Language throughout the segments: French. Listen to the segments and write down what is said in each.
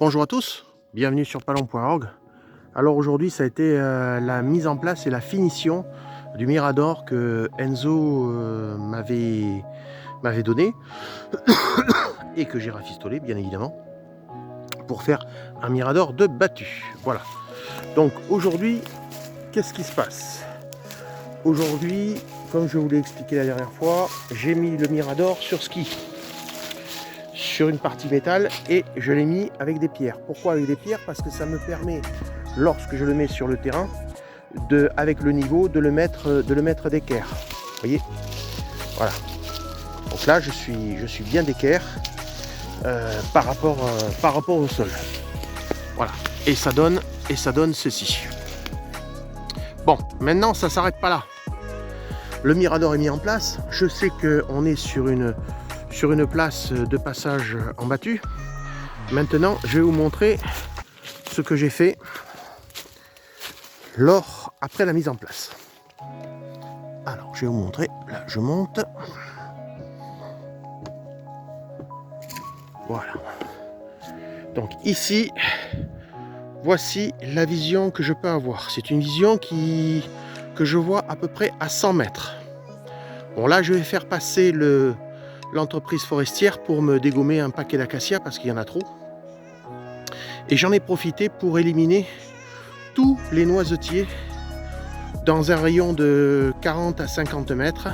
Bonjour à tous, bienvenue sur palon.org. Alors aujourd'hui ça a été la mise en place et la finition du Mirador que Enzo m'avait donné et que j'ai rafistolé bien évidemment pour faire un Mirador de battu. Voilà. Donc aujourd'hui, qu'est-ce qui se passe? Aujourd'hui, comme je vous l'ai expliqué la dernière fois, j'ai mis le Mirador sur ski, sur une partie métal, et je l'ai mis avec des pierres. Pourquoi avec des pierres? Parce que ça me permet, lorsque je le mets sur le terrain, avec le niveau, de le mettre d'équerre. Vous voyez? Voilà. Donc là, je suis bien d'équerre par rapport au sol. Voilà. Et ça donne ceci. Bon, maintenant, ça s'arrête pas là. Le Mirador est mis en place. Je sais qu'on est sur une place de passage en battu. Maintenant, je vais vous montrer ce que j'ai fait après la mise en place. Alors, je vais vous montrer. Là, je monte. Voilà. Donc ici, voici la vision que je peux avoir. C'est une vision que je vois à peu près à 100 mètres. Bon, là, je vais faire passer l'entreprise forestière pour me dégommer un paquet d'acacias parce qu'il y en a trop. Et j'en ai profité pour éliminer tous les noisetiers dans un rayon de 40 à 50 mètres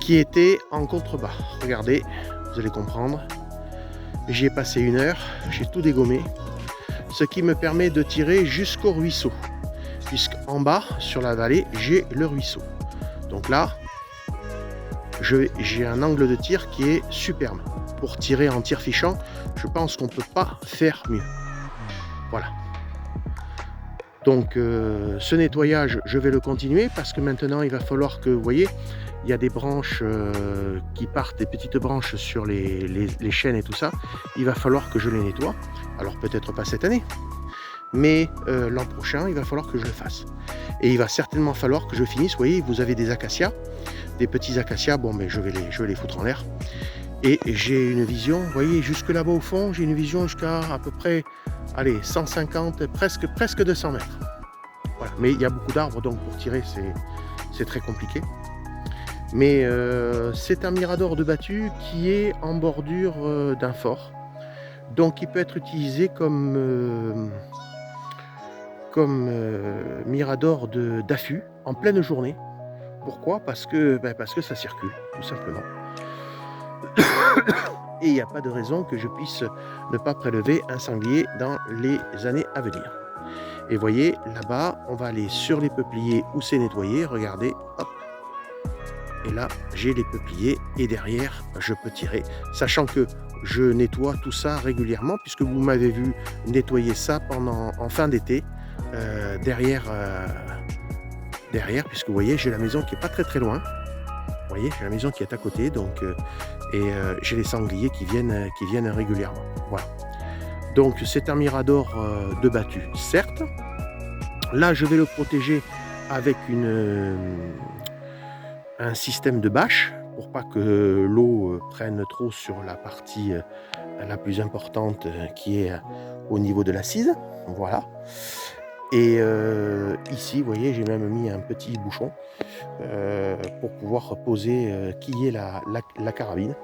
qui étaient en contrebas. Regardez, vous allez comprendre. J'y ai passé 1 heure, j'ai tout dégommé, ce qui me permet de tirer jusqu'au ruisseau, puisqu'en bas, sur la vallée, j'ai le ruisseau. Donc là, j'ai un angle de tir qui est superbe. Pour tirer en tir fichant, je pense qu'on ne peut pas faire mieux. Voilà. Donc ce nettoyage, je vais le continuer parce que maintenant, il va falloir que, vous voyez, il y a des branches qui partent, des petites branches sur les chênes et tout ça. Il va falloir que je les nettoie. Alors peut-être pas cette année, mais l'an prochain, il va falloir que je le fasse. Et il va certainement falloir que je finisse. Vous voyez, vous avez des acacias, des petits acacias. Bon, mais je vais les foutre en l'air. Et j'ai une vision, vous voyez, jusque là-bas au fond, j'ai une vision jusqu'à à peu près, allez, 150, presque 200 mètres. Voilà. Mais il y a beaucoup d'arbres, donc pour tirer, c'est très compliqué. Mais c'est un Mirador de battu qui est en bordure d'un fort. Donc il peut être utilisé comme Mirador d'affût en pleine journée. Pourquoi? Parce que ça circule, tout simplement. Et il n'y a pas de raison que je puisse ne pas prélever un sanglier dans les années à venir. Et voyez, là-bas, on va aller sur les peupliers où c'est nettoyé. Regardez, hop. Et là, j'ai les peupliers et derrière, je peux tirer. Sachant que je nettoie tout ça régulièrement, puisque vous m'avez vu nettoyer ça en fin d'été. Derrière, puisque vous voyez, j'ai la maison qui n'est pas très loin. Vous voyez, j'ai la maison qui est à côté, donc j'ai les sangliers qui viennent régulièrement. Voilà. Donc c'est un Mirador de battu, certes. Là, je vais le protéger avec un système de bâche pour pas que l'eau prenne trop sur la partie la plus importante qui est au niveau de l'assise. Voilà. Et ici, vous voyez, j'ai même mis un petit bouchon pour pouvoir poser qui est la carabine.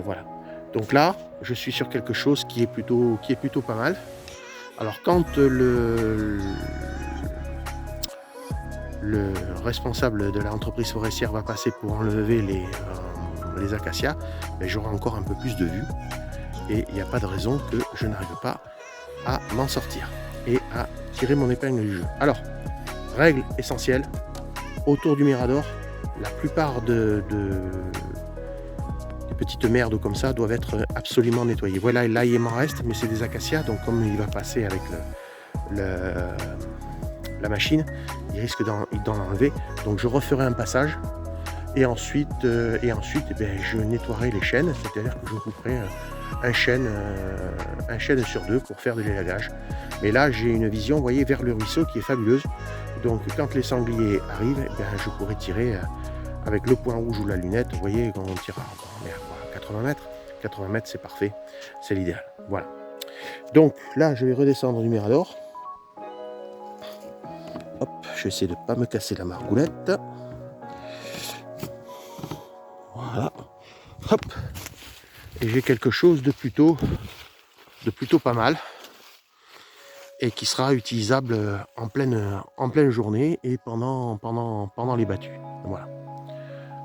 Voilà. Donc là, je suis sur quelque chose qui est plutôt pas mal. Alors quand le responsable de l'entreprise forestière va passer pour enlever les acacias, j'aurai encore un peu plus de vue. Et il n'y a pas de raison que je n'arrive pas à m'en sortir et à tirer mon épingle du jeu. Alors, règle essentielle, autour du Mirador, la plupart des petites merdes comme ça doivent être absolument nettoyées. Voilà, là il m'en reste, mais c'est des acacias, donc comme il va passer avec la machine, il risque d'en enlever. Donc je referai un passage et ensuite je nettoierai les chênes, c'est-à-dire que je couperai un chêne sur 2 pour faire de l'élagage. Mais là, j'ai une vision, vous voyez, vers le ruisseau qui est fabuleuse. Donc, quand les sangliers arrivent, je pourrai tirer avec le point rouge ou la lunette. Vous voyez, quand on tire à 80 mètres. 80 mètres, c'est parfait. C'est l'idéal. Voilà. Donc là, je vais redescendre du mirador. Hop, je vais essayer de ne pas me casser la margoulette. Voilà. Hop. Et j'ai quelque chose de plutôt pas mal. Et qui sera utilisable en pleine journée et pendant les battues. Voilà.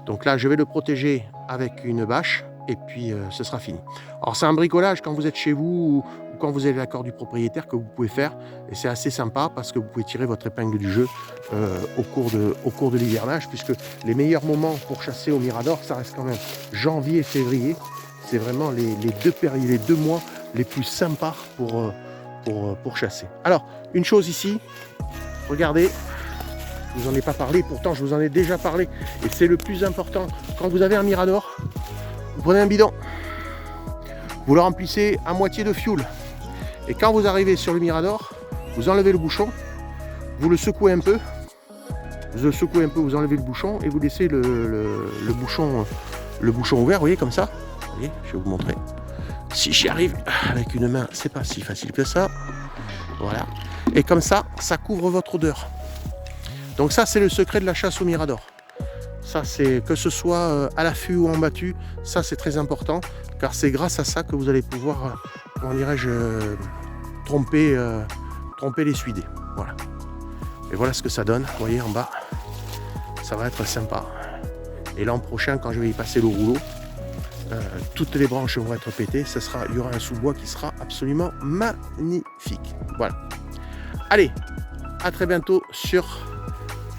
Donc là, je vais le protéger avec une bâche et puis ce sera fini. Alors c'est un bricolage quand vous êtes chez vous ou quand vous avez l'accord du propriétaire que vous pouvez faire et c'est assez sympa parce que vous pouvez tirer votre épingle du jeu au cours de l'hivernage, puisque les meilleurs moments pour chasser au mirador, ça reste quand même janvier et février. C'est vraiment les deux mois les plus sympas pour chasser. Alors, une chose ici, regardez, je vous en ai pas parlé, pourtant je vous en ai déjà parlé, et c'est le plus important. Quand vous avez un mirador, vous prenez un bidon, vous le remplissez à moitié de fioul, et quand vous arrivez sur le mirador, vous enlevez le bouchon, vous le secouez un peu, vous enlevez le bouchon, et vous laissez le bouchon ouvert, vous voyez, comme ça. Vous voyez, je vais vous montrer. Si j'y arrive avec une main, c'est pas si facile que ça. Voilà. Et comme ça, ça couvre votre odeur. Donc ça, c'est le secret de la chasse au mirador. Ça, c'est que ce soit à l'affût ou en battu, ça c'est très important, car c'est grâce à ça que vous allez pouvoir, comment dirais-je, tromper les suidés. Voilà. Et voilà ce que ça donne. Vous voyez en bas, ça va être sympa. Et l'an prochain, quand je vais y passer le rouleau, toutes les branches vont être pétées, il y aura un sous-bois qui sera absolument magnifique. Voilà. Allez, à très bientôt sur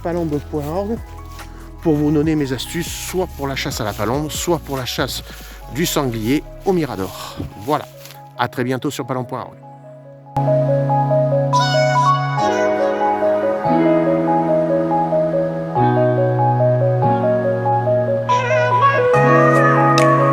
palombe.org pour vous donner mes astuces, soit pour la chasse à la palombe, soit pour la chasse du sanglier au mirador. Voilà. À très bientôt sur palombe.org.